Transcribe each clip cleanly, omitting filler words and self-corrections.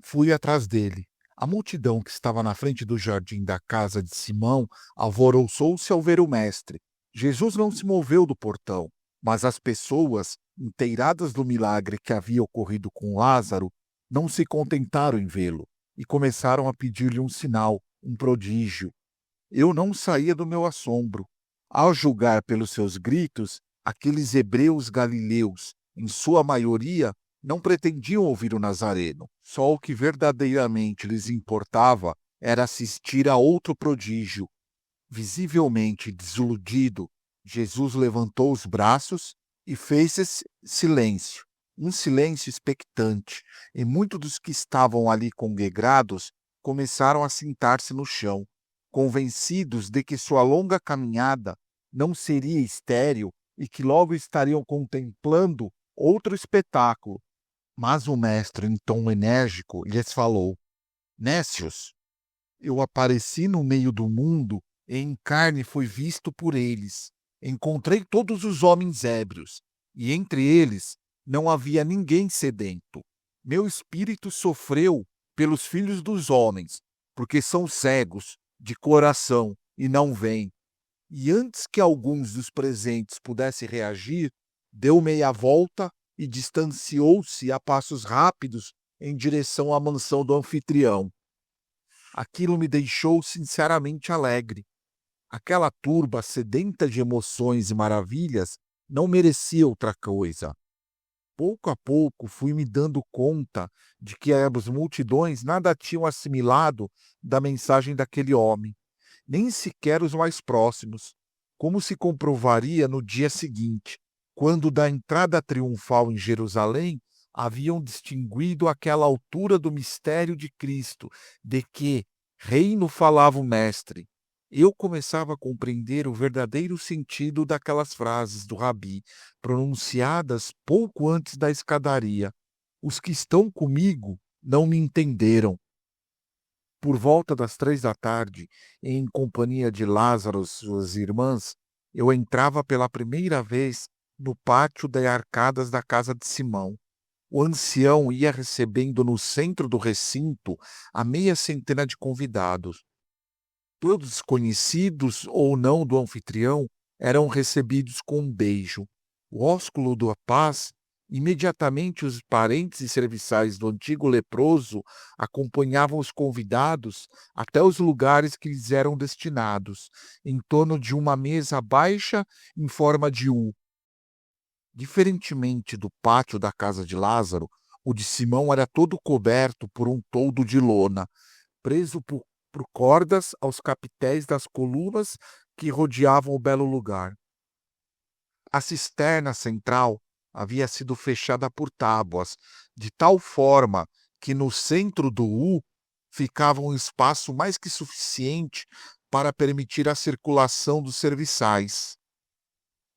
Fui atrás dele. A multidão que estava na frente do jardim da casa de Simão alvoroçou-se ao ver o mestre. Jesus não se moveu do portão, mas as pessoas, inteiradas do milagre que havia ocorrido com Lázaro, não se contentaram em vê-lo e começaram a pedir-lhe um sinal, um prodígio. Eu não saía do meu assombro. Ao julgar pelos seus gritos, aqueles hebreus galileus, em sua maioria, não pretendiam ouvir o Nazareno. Só o que verdadeiramente lhes importava era assistir a outro prodígio. Visivelmente desiludido, Jesus levantou os braços e fez silêncio, um silêncio expectante, e muitos dos que estavam ali congregados começaram a sentar-se no chão, convencidos de que sua longa caminhada não seria estéril e que logo estariam contemplando outro espetáculo. Mas o mestre, em tom enérgico, lhes falou: Nécios, eu apareci no meio do mundo e em carne fui visto por eles. Encontrei todos os homens ébrios, e entre eles não havia ninguém sedento. Meu espírito sofreu pelos filhos dos homens, porque são cegos de coração e não veem. E antes que alguns dos presentes pudessem reagir, deu meia volta e distanciou-se a passos rápidos em direção à mansão do anfitrião. Aquilo me deixou sinceramente alegre. Aquela turba sedenta de emoções e maravilhas não merecia outra coisa. Pouco a pouco fui me dando conta de que as multidões nada tinham assimilado da mensagem daquele homem, nem sequer os mais próximos, como se comprovaria no dia seguinte, quando da entrada triunfal em Jerusalém haviam distinguido aquela altura do mistério de Cristo, de que reino falava o Mestre. Eu começava a compreender o verdadeiro sentido daquelas frases do Rabi, pronunciadas pouco antes da escadaria. Os que estão comigo não me entenderam. Por volta das 3 da tarde, em companhia de Lázaro e suas irmãs, eu entrava pela primeira vez no pátio de arcadas da casa de Simão. O ancião ia recebendo no centro do recinto a meia centena de convidados. Todos conhecidos ou não do anfitrião eram recebidos com um beijo. O ósculo da paz, imediatamente os parentes e serviçais do antigo leproso acompanhavam os convidados até os lugares que lhes eram destinados, em torno de uma mesa baixa em forma de U. Diferentemente do pátio da casa de Lázaro, o de Simão era todo coberto por um toldo de lona, preso por cordas aos capitéis das colunas que rodeavam o belo lugar. A cisterna central havia sido fechada por tábuas, de tal forma que no centro do U ficava um espaço mais que suficiente para permitir a circulação dos serviçais.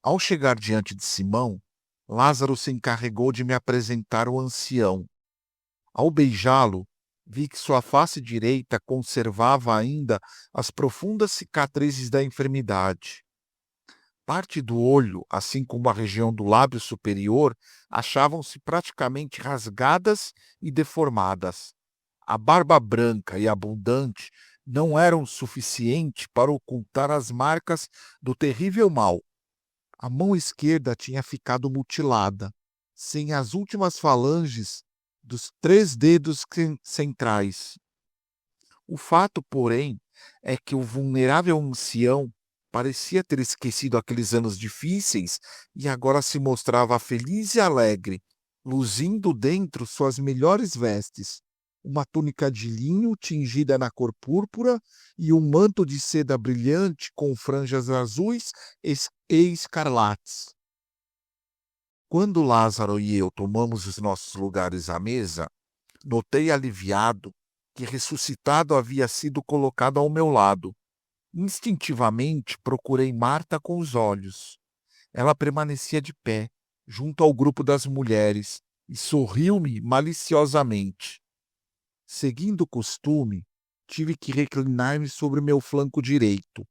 Ao chegar diante de Simão, Lázaro se encarregou de me apresentar o ancião. Ao beijá-lo, vi que sua face direita conservava ainda as profundas cicatrizes da enfermidade. Parte do olho, assim como a região do lábio superior, achavam-se praticamente rasgadas e deformadas. A barba branca e abundante não eram suficiente para ocultar as marcas do terrível mal. A mão esquerda tinha ficado mutilada, sem as últimas falanges dos 3 dedos centrais. O fato, porém, é que o vulnerável ancião parecia ter esquecido aqueles anos difíceis e agora se mostrava feliz e alegre, luzindo dentro suas melhores vestes, uma túnica de linho tingida na cor púrpura e um manto de seda brilhante com franjas azuis e escarlates. Quando Lázaro e eu tomamos os nossos lugares à mesa, notei aliviado que ressuscitado havia sido colocado ao meu lado. Instintivamente procurei Marta com os olhos. Ela permanecia de pé, junto ao grupo das mulheres, e sorriu-me maliciosamente. Seguindo o costume, tive que reclinar-me sobre meu flanco direito.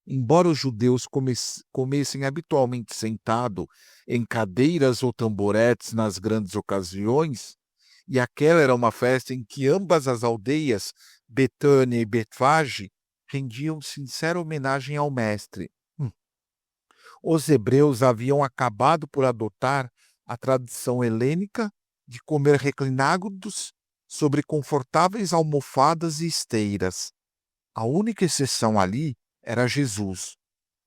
Embora os judeus comessem habitualmente sentado em cadeiras ou tamboretes nas grandes ocasiões, e aquela era uma festa em que ambas as aldeias, Betânia e Betfage, rendiam sincera homenagem ao mestre. Os hebreus haviam acabado por adotar a tradição helênica de comer reclinados sobre confortáveis almofadas e esteiras. A única exceção ali era Jesus.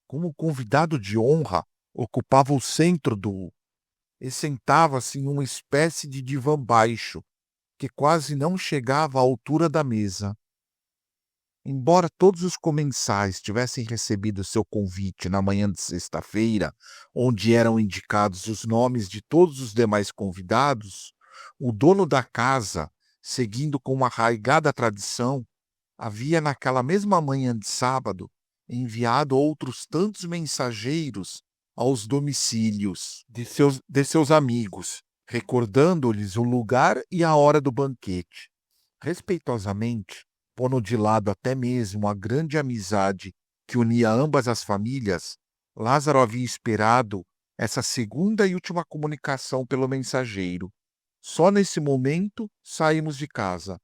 Como convidado de honra, ocupava o centro e sentava-se em uma espécie de divã baixo, que quase não chegava à altura da mesa. Embora todos os comensais tivessem recebido seu convite na manhã de sexta-feira, onde eram indicados os nomes de todos os demais convidados, o dono da casa, seguindo com uma arraigada tradição, havia naquela mesma manhã de sábado enviado outros tantos mensageiros aos domicílios de seus amigos, recordando-lhes o lugar e a hora do banquete. Respeitosamente, pondo de lado até mesmo a grande amizade que unia ambas as famílias, Lázaro havia esperado essa segunda e última comunicação pelo mensageiro. Só nesse momento saímos de casa.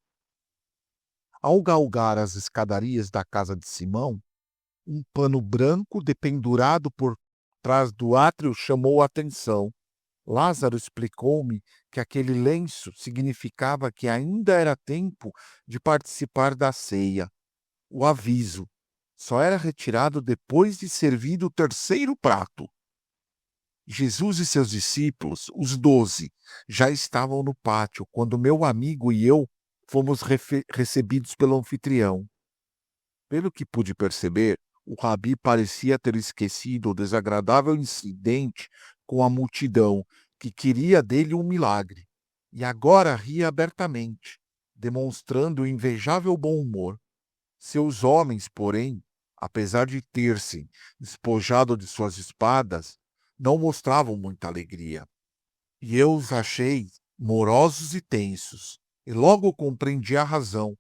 Ao galgar as escadarias da casa de Simão, um pano branco dependurado por trás do átrio chamou a atenção. Lázaro explicou-me que aquele lenço significava que ainda era tempo de participar da ceia. O aviso só era retirado depois de servido o terceiro prato. Jesus e seus discípulos, os 12, já estavam no pátio quando meu amigo e eu fomos recebidos pelo anfitrião. Pelo que pude perceber, o rabi parecia ter esquecido o desagradável incidente com a multidão que queria dele um milagre, e agora ria abertamente, demonstrando invejável bom humor. Seus homens, porém, apesar de ter-se despojado de suas espadas, não mostravam muita alegria. E eu os achei morosos e tensos, e logo compreendi a razão.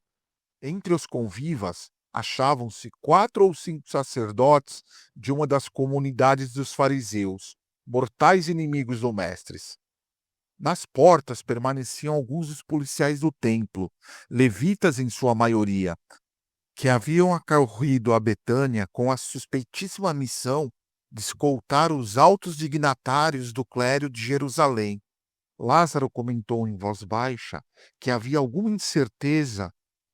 Entre os convivas achavam-se 4 ou 5 sacerdotes de uma das comunidades dos fariseus, mortais inimigos do mestre. Nas portas permaneciam alguns dos policiais do templo, levitas em sua maioria, que haviam acorrido a Betânia com a suspeitíssima missão de escoltar os altos dignatários do clero de Jerusalém. Lázaro comentou em voz baixa que havia alguma incerteza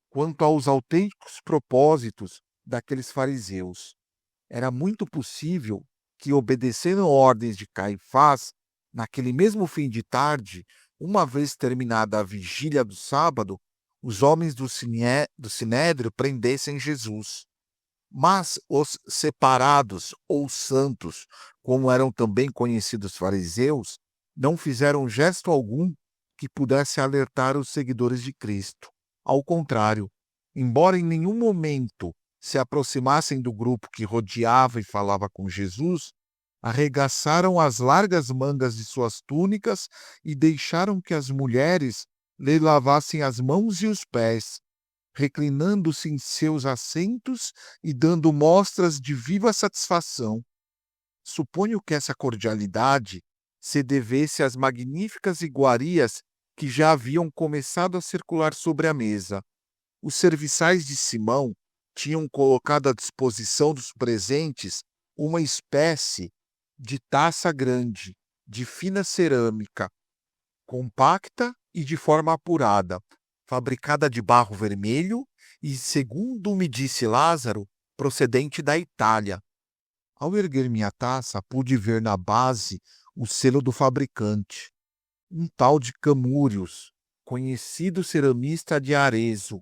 quanto aos autênticos propósitos daqueles fariseus. Era muito possível que, obedecendo ordens de Caifás, naquele mesmo fim de tarde, uma vez terminada a vigília do sábado, os homens do Sinédrio prendessem Jesus. Mas os separados ou santos, como eram também conhecidos os fariseus, não fizeram gesto algum que pudesse alertar os seguidores de Cristo. Ao contrário, embora em nenhum momento se aproximassem do grupo que rodeava e falava com Jesus, arregaçaram as largas mangas de suas túnicas e deixaram que as mulheres lhe lavassem as mãos e os pés, reclinando-se em seus assentos e dando mostras de viva satisfação. Suponho que essa cordialidade se devesse às magníficas iguarias que já haviam começado a circular sobre a mesa. Os serviçais de Simão tinham colocado à disposição dos presentes uma espécie de taça grande, de fina cerâmica, compacta e de forma apurada, fabricada de barro vermelho e, segundo me disse Lázaro, procedente da Itália. Ao erguer minha taça, pude ver na base o selo do fabricante, um tal de Camúrios, conhecido ceramista de Arezzo.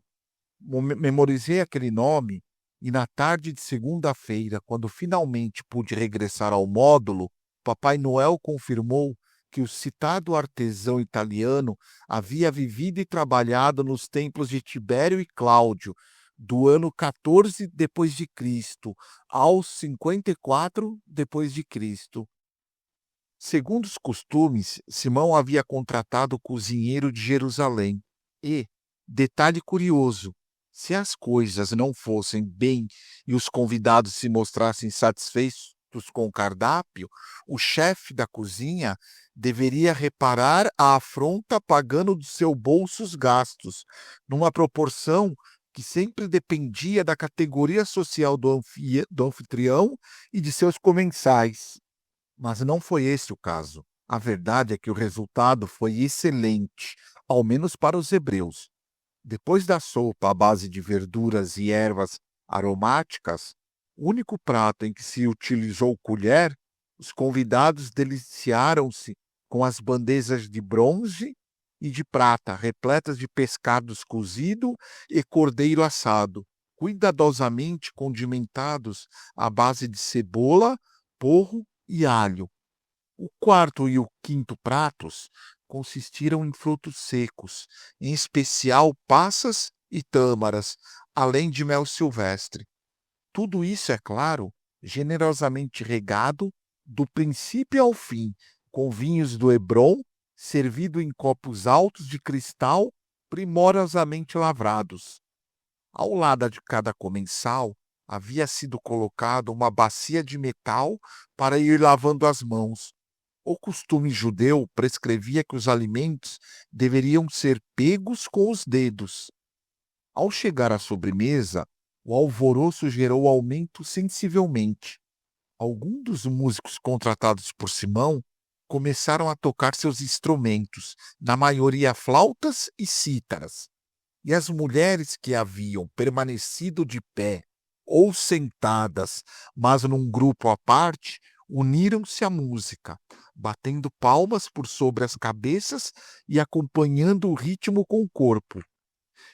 Memorizei aquele nome e na tarde de segunda-feira, quando finalmente pude regressar ao módulo, Papai Noel confirmou que o citado artesão italiano havia vivido e trabalhado nos templos de Tibério e Cláudio, do ano 14 depois de Cristo aos 54 depois de Cristo. Segundo os costumes, Simão havia contratado o cozinheiro de Jerusalém e, detalhe curioso, se as coisas não fossem bem e os convidados se mostrassem satisfeitos gastos com o cardápio, o chefe da cozinha deveria reparar a afronta pagando do seu bolso os gastos, numa proporção que sempre dependia da categoria social do anfitrião e de seus comensais. Mas não foi esse o caso. A verdade é que o resultado foi excelente, ao menos para os hebreus. Depois da sopa à base de verduras e ervas aromáticas, o único prato em que se utilizou colher, os convidados deliciaram-se com as bandejas de bronze e de prata, repletas de pescados cozido e cordeiro assado, cuidadosamente condimentados à base de cebola, porro e alho. O quarto e o quinto pratos consistiram em frutos secos, em especial passas e tâmaras, além de mel silvestre. Tudo isso, é claro, generosamente regado, do princípio ao fim, com vinhos do Hébron, servido em copos altos de cristal, primorosamente lavrados. Ao lado de cada comensal havia sido colocada uma bacia de metal para ir lavando as mãos. O costume judeu prescrevia que os alimentos deveriam ser pegos com os dedos. Ao chegar à sobremesa, o alvoroço gerou aumento sensivelmente. Alguns dos músicos contratados por Simão começaram a tocar seus instrumentos, na maioria flautas e cítaras. E as mulheres que haviam permanecido de pé ou sentadas, mas num grupo à parte, uniram-se à música, batendo palmas por sobre as cabeças e acompanhando o ritmo com o corpo.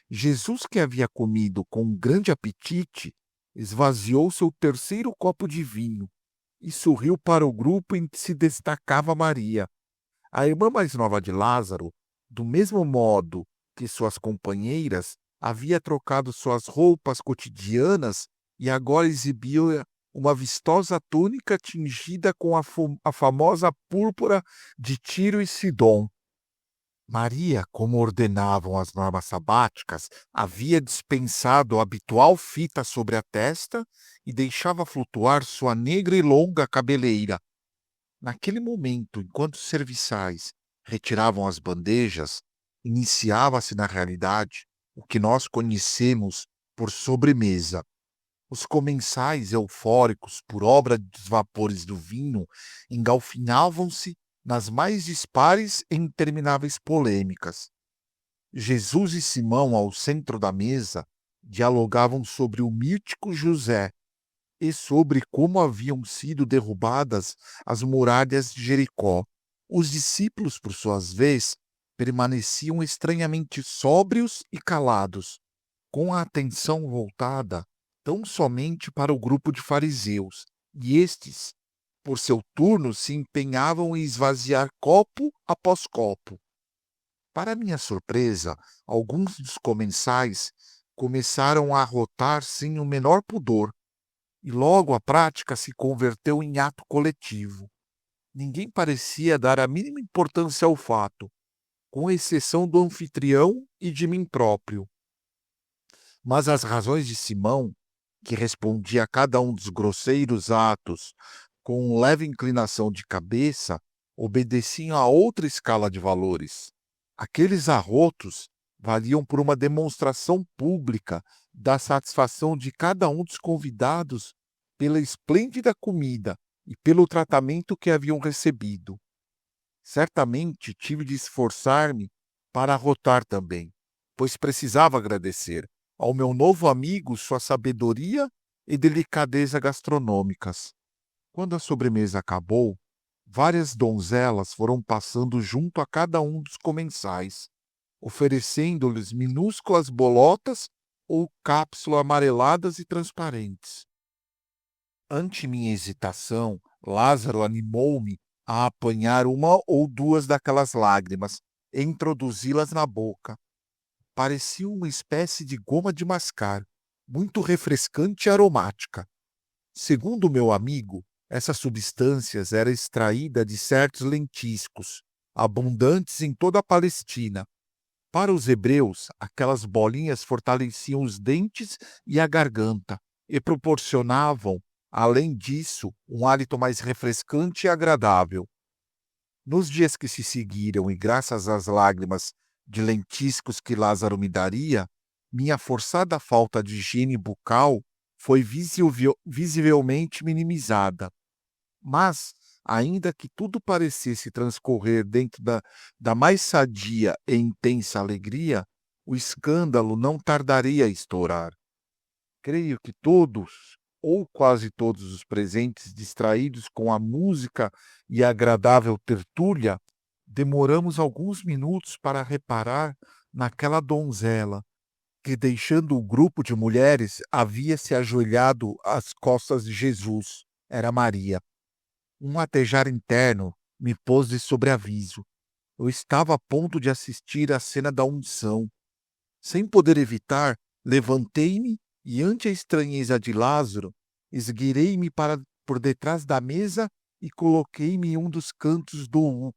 Jesus, que havia comido com um grande apetite, esvaziou seu terceiro copo de vinho e sorriu para o grupo em que se destacava Maria, a irmã mais nova de Lázaro. Do mesmo modo que suas companheiras, havia trocado suas roupas cotidianas e agora exibia uma vistosa túnica tingida com a famosa púrpura de Tiro e Sidom. Maria, como ordenavam as normas sabáticas, havia dispensado a habitual fita sobre a testa e deixava flutuar sua negra e longa cabeleira. Naquele momento, enquanto os serviçais retiravam as bandejas, iniciava-se na realidade o que nós conhecemos por sobremesa. Os comensais, eufóricos por obra dos vapores do vinho, engalfinhavam-se nas mais dispares e intermináveis polêmicas. Jesus e Simão, ao centro da mesa, dialogavam sobre o mítico José e sobre como haviam sido derrubadas as muralhas de Jericó. Os discípulos, por sua vez, permaneciam estranhamente sóbrios e calados, com a atenção voltada tão somente para o grupo de fariseus, e estes, por seu turno, se empenhavam em esvaziar copo após copo. Para minha surpresa, alguns dos comensais começaram a arrotar sem o menor pudor, e logo a prática se converteu em ato coletivo. Ninguém parecia dar a mínima importância ao fato, com exceção do anfitrião e de mim próprio. Mas as razões de Simão, que respondia a cada um dos grosseiros atos com leve inclinação de cabeça, obedeciam a outra escala de valores. Aqueles arrotos valiam por uma demonstração pública da satisfação de cada um dos convidados pela esplêndida comida e pelo tratamento que haviam recebido. Certamente tive de esforçar-me para arrotar também, pois precisava agradecer ao meu novo amigo sua sabedoria e delicadeza gastronômicas. Quando a sobremesa acabou, várias donzelas foram passando junto a cada um dos comensais, oferecendo-lhes minúsculas bolotas ou cápsulas amareladas e transparentes. Ante minha hesitação, Lázaro animou-me a apanhar uma ou duas daquelas lágrimas e introduzi-las na boca. Parecia uma espécie de goma de mascar, muito refrescante e aromática. Segundo meu amigo, essa substância era extraída de certos lentiscos, abundantes em toda a Palestina. Para os hebreus, aquelas bolinhas fortaleciam os dentes e a garganta e proporcionavam Além disso, um hálito mais refrescante e agradável. Nos dias que se seguiram, e graças às lágrimas de lentiscos que Lázaro me daria, minha forçada falta de higiene bucal foi visivelmente minimizada. Mas, ainda que tudo parecesse transcorrer dentro da mais sadia e intensa alegria, o escândalo não tardaria a estourar. Creio que todos, ou quase todos os presentes, distraídos com a música e a agradável tertúlia, demoramos alguns minutos para reparar naquela donzela que, deixando o grupo de mulheres, havia se ajoelhado às costas de Jesus. Era Maria. Um latejar interno me pôs de sobreaviso. Eu estava a ponto de assistir à cena da unção. Sem poder evitar, levantei-me e, ante a estranheza de Lázaro, esgueirei-me para por detrás da mesa e coloquei-me em um dos cantos do U,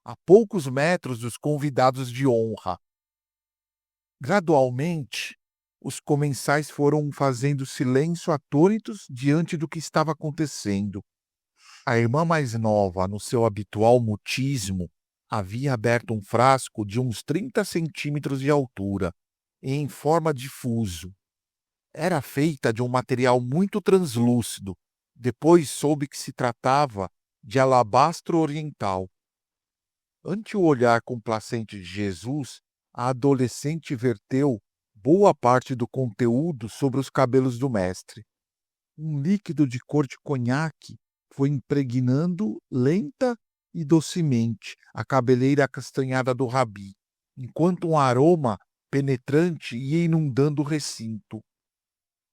a poucos metros dos convidados de honra. Gradualmente, os comensais foram fazendo silêncio atônitos diante do que estava acontecendo. A irmã mais nova, no seu habitual mutismo, havia aberto um frasco de uns 30 centímetros de altura, em forma de fuso. Era feita de um material muito translúcido. Depois soube que se tratava de alabastro oriental. Ante o olhar complacente de Jesus, a adolescente verteu boa parte do conteúdo sobre os cabelos do mestre. Um líquido de cor de conhaque foi impregnando lenta e docemente a cabeleira acastanhada do rabi, enquanto um aroma penetrante ia inundando o recinto.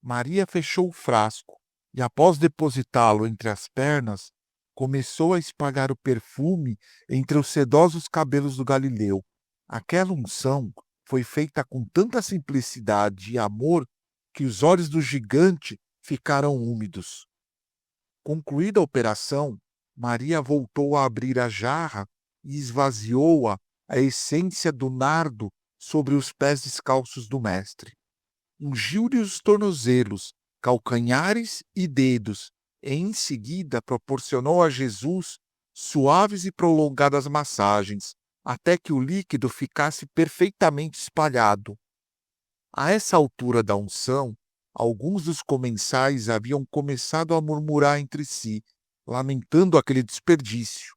Maria fechou o frasco e, após depositá-lo entre as pernas, começou a espalhar o perfume entre os sedosos cabelos do Galileu. Aquela unção foi feita com tanta simplicidade e amor que os olhos do gigante ficaram úmidos. Concluída a operação, Maria voltou a abrir a jarra e esvaziou-a a essência do nardo sobre os pés descalços do mestre. Ungiu-lhe os tornozelos, calcanhares e dedos, e em seguida proporcionou a Jesus suaves e prolongadas massagens, até que o líquido ficasse perfeitamente espalhado. A essa altura da unção, alguns dos comensais haviam começado a murmurar entre si, lamentando aquele desperdício.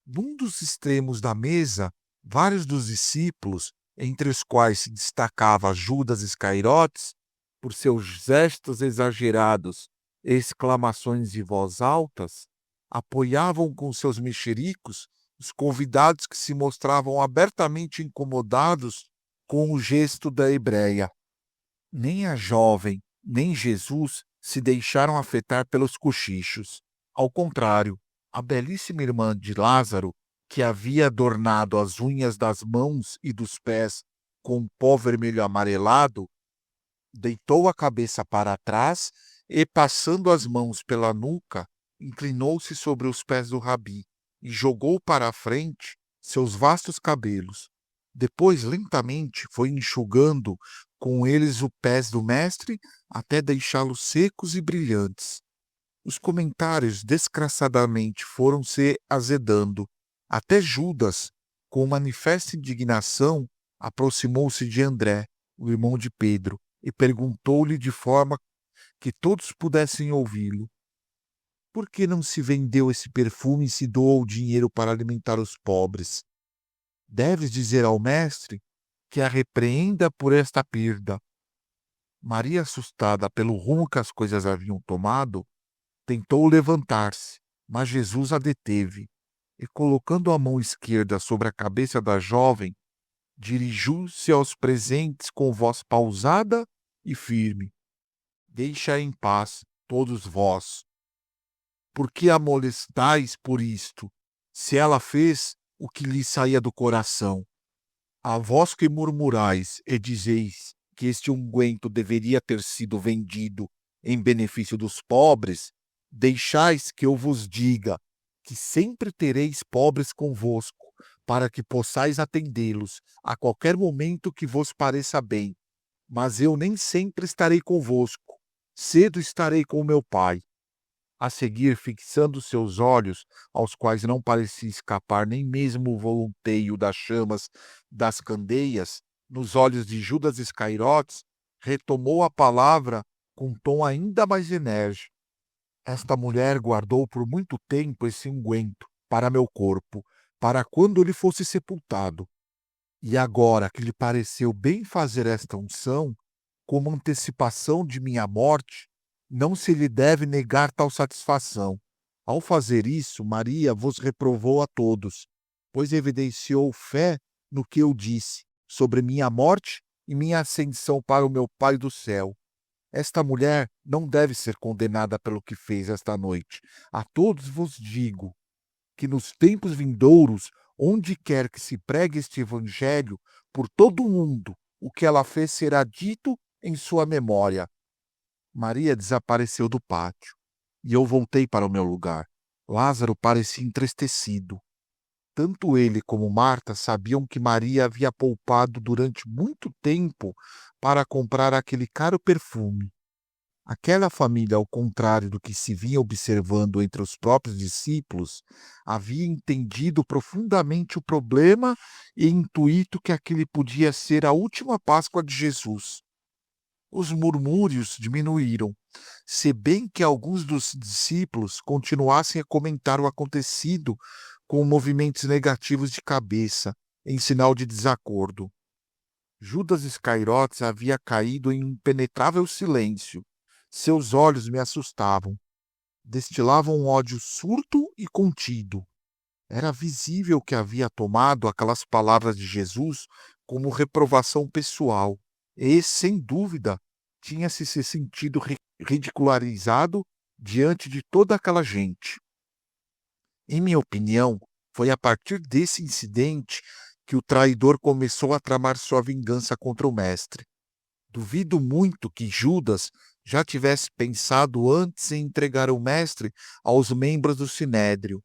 Num dos extremos da mesa, vários dos discípulos, entre os quais se destacava Judas Iscariotes, por seus gestos exagerados e exclamações de voz altas, apoiavam com seus mexericos os convidados que se mostravam abertamente incomodados com o gesto da hebreia. Nem a jovem, nem Jesus se deixaram afetar pelos cochichos. Ao contrário, a belíssima irmã de Lázaro, que havia adornado as unhas das mãos e dos pés com um pó vermelho amarelado, deitou a cabeça para trás e, passando as mãos pela nuca, inclinou-se sobre os pés do rabi e jogou para a frente seus vastos cabelos. Depois, lentamente, foi enxugando com eles os pés do mestre até deixá-los secos e brilhantes. Os comentários descrassadamente foram se azedando. Até Judas, com manifesta indignação, aproximou-se de André, o irmão de Pedro, e perguntou-lhe de forma que todos pudessem ouvi-lo: por que não se vendeu esse perfume e se doou o dinheiro para alimentar os pobres? Deves dizer ao mestre que a repreenda por esta perda. Maria, assustada pelo rumo que as coisas haviam tomado, tentou levantar-se, mas Jesus a deteve e, colocando a mão esquerda sobre a cabeça da jovem, dirigiu-se aos presentes com voz pausada e firme: deixa em paz, todos vós. Por que a molestais por isto, se ela fez o que lhe saía do coração? A vós que murmurais e dizeis que este unguento deveria ter sido vendido em benefício dos pobres, deixais que eu vos diga que sempre tereis pobres convosco, para que possais atendê-los a qualquer momento que vos pareça bem. Mas eu nem sempre estarei convosco. Cedo estarei com meu Pai. A seguir, fixando seus olhos, aos quais não parecia escapar nem mesmo o volunteio das chamas das candeias, nos olhos de Judas Iscariotes, retomou a palavra com um tom ainda mais enérgico. Esta mulher guardou por muito tempo esse unguento para meu corpo, para quando ele fosse sepultado. E agora que lhe pareceu bem fazer esta unção, como antecipação de minha morte, não se lhe deve negar tal satisfação. Ao fazer isso, Maria vos reprovou a todos, pois evidenciou fé no que eu disse sobre minha morte e minha ascensão para o meu Pai do céu. Esta mulher não deve ser condenada pelo que fez esta noite. A todos vos digo que nos tempos vindouros, onde quer que se pregue este evangelho, por todo o mundo, o que ela fez será dito em sua memória. Maria desapareceu do pátio e eu voltei para o meu lugar. Lázaro parecia entristecido. Tanto ele como Marta sabiam que Maria havia poupado durante muito tempo para comprar aquele caro perfume. Aquela família, ao contrário do que se vinha observando entre os próprios discípulos, havia entendido profundamente o problema e intuído que aquele podia ser a última Páscoa de Jesus. Os murmúrios diminuíram, se bem que alguns dos discípulos continuassem a comentar o acontecido com movimentos negativos de cabeça, em sinal de desacordo. Judas Iscariotes havia caído em um impenetrável silêncio. Seus olhos me assustavam. Destilavam um ódio surdo e contido. Era visível que havia tomado aquelas palavras de Jesus como reprovação pessoal e, sem dúvida, tinha-se se sentido ridicularizado diante de toda aquela gente. Em minha opinião, foi a partir desse incidente que o traidor começou a tramar sua vingança contra o mestre. Duvido muito que Judas já tivesse pensado antes em entregar o mestre aos membros do sinédrio.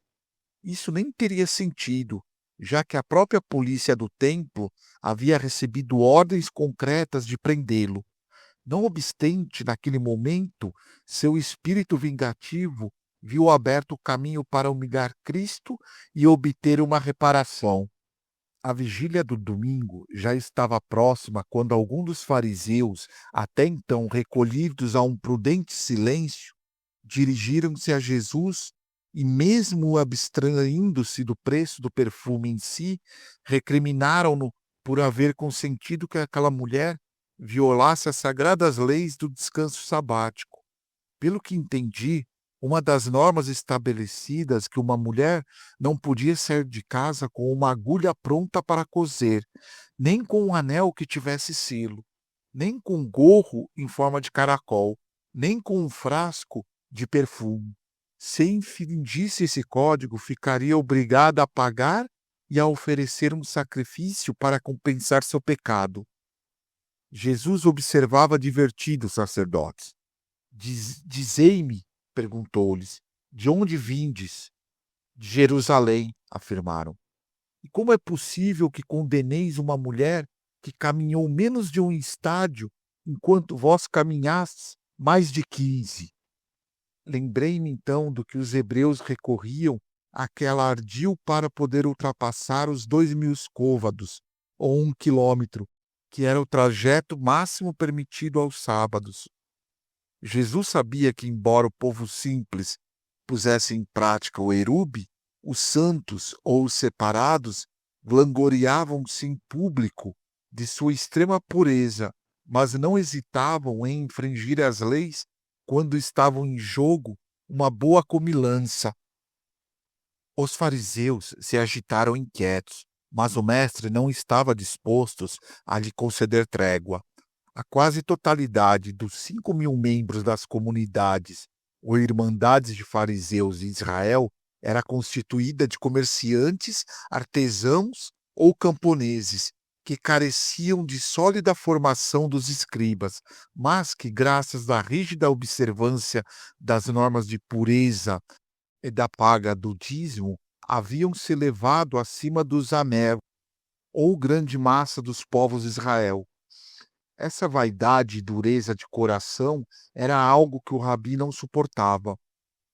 Isso nem teria sentido, já que a própria polícia do templo havia recebido ordens concretas de prendê-lo. Não obstante, naquele momento, seu espírito vingativo viu aberto o caminho para humilhar Cristo e obter uma reparação. A vigília do domingo já estava próxima quando alguns dos fariseus, até então recolhidos a um prudente silêncio, dirigiram-se a Jesus e, mesmo abstraindo-se do preço do perfume em si, recriminaram-no por haver consentido que aquela mulher violasse as sagradas leis do descanso sabático. Pelo que entendi, uma das normas estabelecidas que uma mulher não podia sair de casa com uma agulha pronta para coser, nem com um anel que tivesse selo, nem com um gorro em forma de caracol, nem com um frasco de perfume. Se infringisse esse código, ficaria obrigada a pagar e a oferecer um sacrifício para compensar seu pecado. Jesus observava divertido os sacerdotes. Dizei-me, perguntou-lhes, de onde vindes? De Jerusalém, afirmaram. E como é possível que condeneis uma mulher que caminhou menos de um estádio, enquanto vós caminhastes mais de 15? Lembrei-me então do que os hebreus recorriam àquela ardil para poder ultrapassar os 2.000 côvados, ou 1 quilômetro, que era o trajeto máximo permitido aos sábados. Jesus sabia que, embora o povo simples pusesse em prática o erube, os santos ou os separados vangloriavam-se em público de sua extrema pureza, mas não hesitavam em infringir as leis quando estavam em jogo uma boa comilança. Os fariseus se agitaram inquietos, mas o mestre não estava disposto a lhe conceder trégua. A quase totalidade dos 5.000 membros das comunidades ou irmandades de fariseus em Israel era constituída de comerciantes, artesãos ou camponeses, que careciam de sólida formação dos escribas, mas que, graças à rígida observância das normas de pureza e da paga do dízimo, haviam se elevado acima dos amer, ou grande massa dos povos de Israel. Essa vaidade e dureza de coração era algo que o rabi não suportava.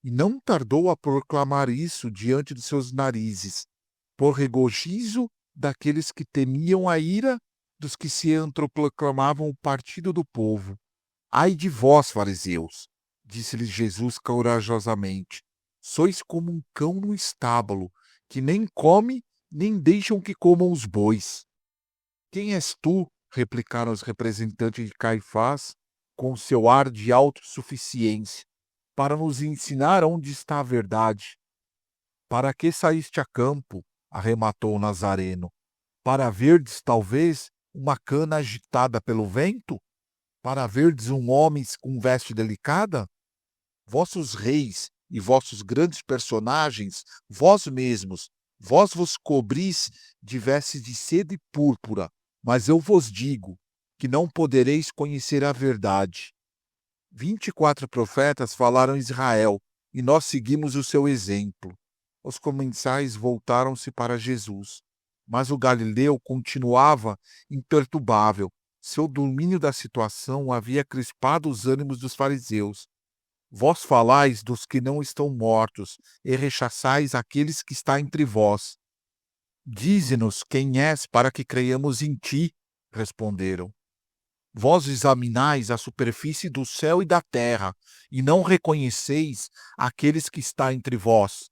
E não tardou a proclamar isso diante de seus narizes, por regozijo daqueles que temiam a ira dos que se autoproclamavam o partido do povo. Ai de vós, fariseus, disse-lhes Jesus corajosamente, sois como um cão no estábulo, que nem come, nem deixam que comam os bois. Quem és tu? Replicaram os representantes de Caifás, com seu ar de autossuficiência, para nos ensinar onde está a verdade. Para que saíste a campo? Arrematou o Nazareno. Para verdes, talvez, uma cana agitada pelo vento? Para verdes um homem com veste delicada? Vossos reis e vossos grandes personagens, vós mesmos, vós vos cobris de vestes de seda e púrpura, mas eu vos digo que não podereis conhecer a verdade. 24 profetas falaram em Israel, e nós seguimos o seu exemplo. Os comensais voltaram-se para Jesus, mas o galileu continuava imperturbável. Seu domínio da situação havia crispado os ânimos dos fariseus. Vós falais dos que não estão mortos, e rechaçais aqueles que está entre vós. Dize-nos quem és para que creiamos em ti, responderam. Vós examinais a superfície do céu e da terra, e não reconheceis aqueles que está entre vós.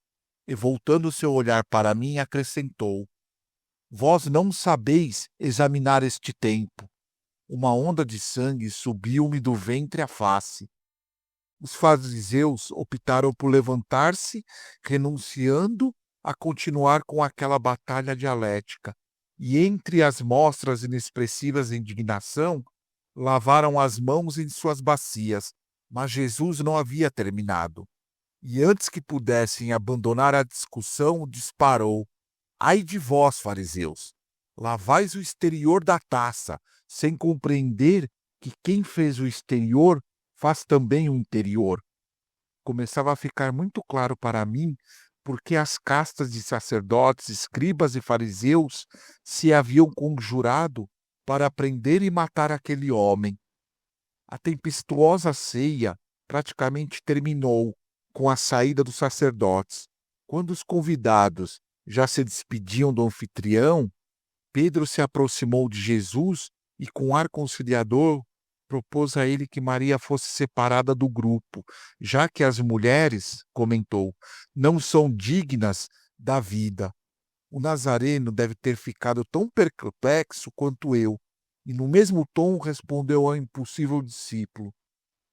E voltando seu olhar para mim, acrescentou: Vós não sabeis examinar este tempo. Uma onda de sangue subiu-me do ventre à face. Os fariseus optaram por levantar-se, renunciando a continuar com aquela batalha dialética, e entre as mostras inexpressivas de indignação, lavaram as mãos em suas bacias, mas Jesus não havia terminado. E antes que pudessem abandonar a discussão, disparou: Ai de vós, fariseus! Lavais o exterior da taça, sem compreender que quem fez o exterior faz também o interior. Começava a ficar muito claro para mim porque as castas de sacerdotes, escribas e fariseus se haviam conjurado para prender e matar aquele homem. A tempestuosa ceia praticamente terminou com a saída dos sacerdotes. Quando os convidados já se despediam do anfitrião, Pedro se aproximou de Jesus e, com ar conciliador, propôs a ele que Maria fosse separada do grupo, já que as mulheres, comentou, não são dignas da vida. O Nazareno deve ter ficado tão perplexo quanto eu, e no mesmo tom respondeu ao impossível discípulo: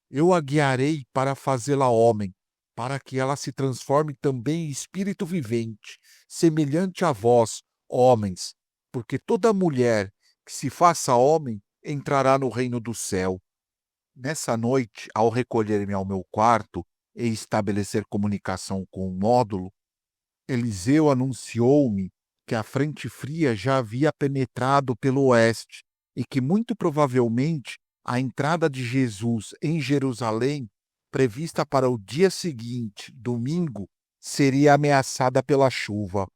Eu a guiarei para fazê-la homem, para que ela se transforme também em espírito vivente, semelhante a vós, homens, porque toda mulher que se faça homem entrará no reino do céu. Nessa noite, ao recolher-me ao meu quarto e estabelecer comunicação com o módulo, Eliseu anunciou-me que a frente fria já havia penetrado pelo oeste e que, muito provavelmente, a entrada de Jesus em Jerusalém, prevista para o dia seguinte, domingo, seria ameaçada pela chuva.